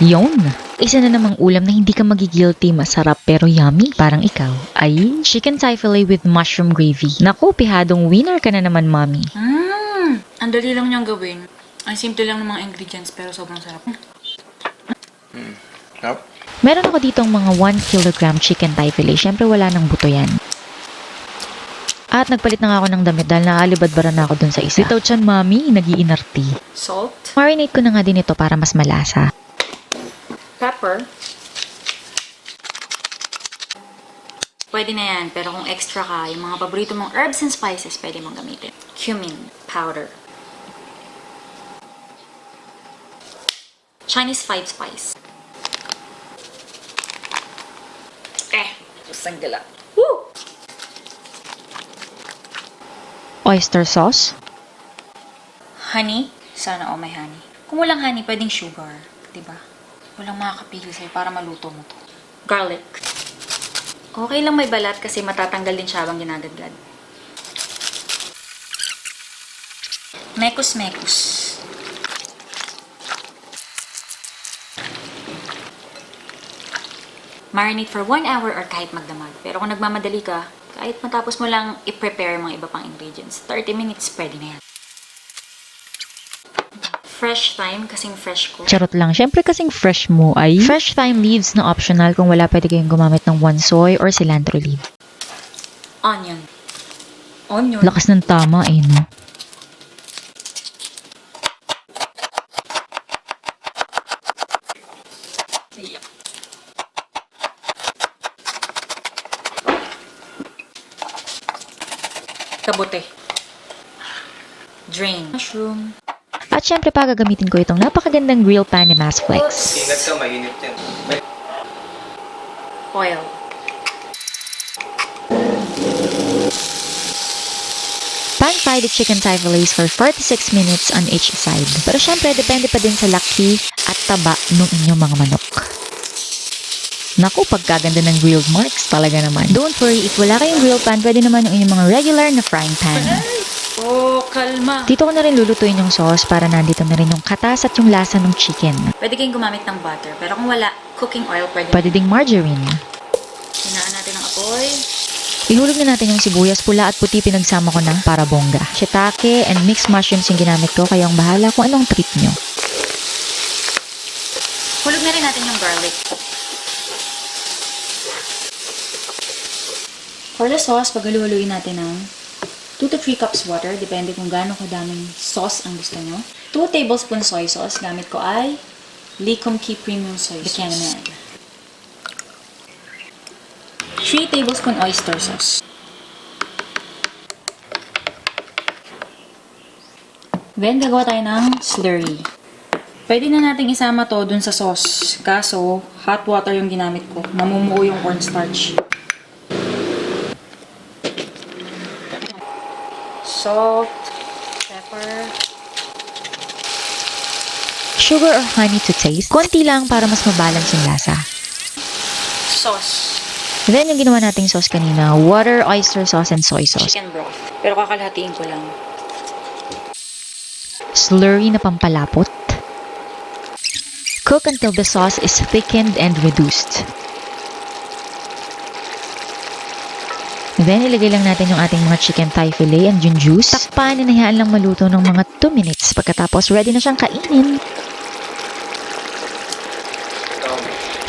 Yun! Isa na namang ulam na hindi ka magigilty, masarap pero yummy. Parang ikaw. Ay, chicken thigh fillet with mushroom gravy. Naku, pihadong winner ka na naman, mommy. Ang dali lang niyang gawin. Ang simple lang ng mga ingredients pero sobrang sarap. Sarap. Meron ako ditong mga 1 kilogram chicken thigh fillet. Siyempre wala nang buto yan. At nagpalit na nga ako ng damit dahil naalibadbara na ako dun sa isa. Bitaw tiyan, mami, nag-iinarti. Salt. Marinate ko na nga din ito para mas malasa. Pepper. Pwede na yan, pero kung extra ka, yung mga paborito mong herbs and spices, pwede mong gamitin. Cumin powder. Chinese 5 spice. Sanggala. Woo! Oyster sauce. Honey. Sana may honey. Kung walang honey, pwedeng sugar. Diba? Walang makakapigil sa'yo para maluto mo to. Garlic. Okay lang may balat kasi matatanggal din siya habang ginagadlad. Mekos-mekos. Marinate for 1 hour or kahit magdamag. Pero kung nagmamadali ka, kahit matapos mo lang i-prepare mga iba pang ingredients, 30 minutes pwede na yan. Fresh thyme, kasing fresh ko. Charot lang. Siyempre kasing fresh mo ay fresh thyme leaves na optional. Kung wala, pwede kayong gumamit ng 1 soy or cilantro leaf. Onion. Onion? Lakas ng tama eh, no? Kabote. Drain. Mushroom. At syempre pa gagamitin ko itong napakagandang grill pan ni Masflex. Ingat ka, mainit yan. Oil. Pan-fry the chicken thigh fillets for 46 minutes on each side. Pero syempre, depende pa din sa laki at taba ng inyong mga manok. Naku, pagkaganda ng grilled marks talaga naman. Don't worry, if wala kayong grill pan, pwede naman yung inyong mga regular na frying pan. Oh, kalma. Dito ko na rin lulutuin yung sauce para nandito na rin yung katas at yung lasa ng chicken. Pwede kayong gumamit ng butter, pero kung wala, cooking oil pwede. Pwede ding margarine. Hinaan natin ang apoy. Ihulog na natin yung sibuyas, pula at puti pinagsama ko ng para bongga. Shiitake and mixed mushrooms yung ginamit ko, kaya ang bahala kung anong trip nyo. Hulog na rin natin yung garlic. For the sauce, paghaluhuluin natin ng 2 to 3 cups water, depende kung gaano kadaming sauce ang gusto nyo. 2 tablespoons soy sauce, gamit ko ay Licom Key Premium Soy Sauce. Buchanan. 3 tablespoon oyster sauce. Then, gagawa tayo ng slurry. Pwede na natin isama to dun sa sauce. Kaso, hot water yung ginamit ko. Mamumuo yung cornstarch. Salt, pepper, Sugar or honey to taste. Konti lang para mas mabalance yung lasa. sauce, Then, yung ginawa nating sauce kanina, water, oyster sauce, and soy sauce. chicken broth. Pero kakalhatiin ko lang. Slurry na pampalapot. Cook until the sauce is thickened and reduced. Then, ilagay lang natin yung ating mga chicken thigh fillet and yung juice. Takpan, inahayaan lang maluto ng mga 2 minutes. Pagkatapos, ready na siyang kainin.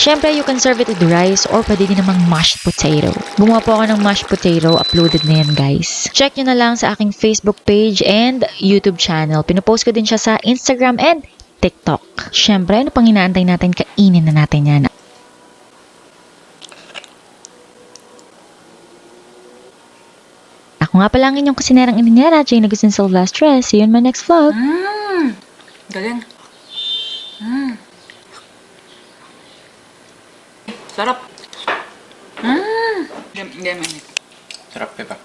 Siyempre, you can serve it with rice or pwede din namang mashed potato. Gumawa po ako ng mashed potato. Uploaded na yan, guys. Check nyo na lang sa aking Facebook page and YouTube channel. Pinopost ko din siya sa Instagram and TikTok. Siyempre, ano pang inaantay natin? Kainin na natin yan. Ako nga pala ang inyong kusinerang ininyara, Jane Agustin Silvestre. See you in my next vlog. Galing. Sarap. Hindi, mainit. Sarap, diba?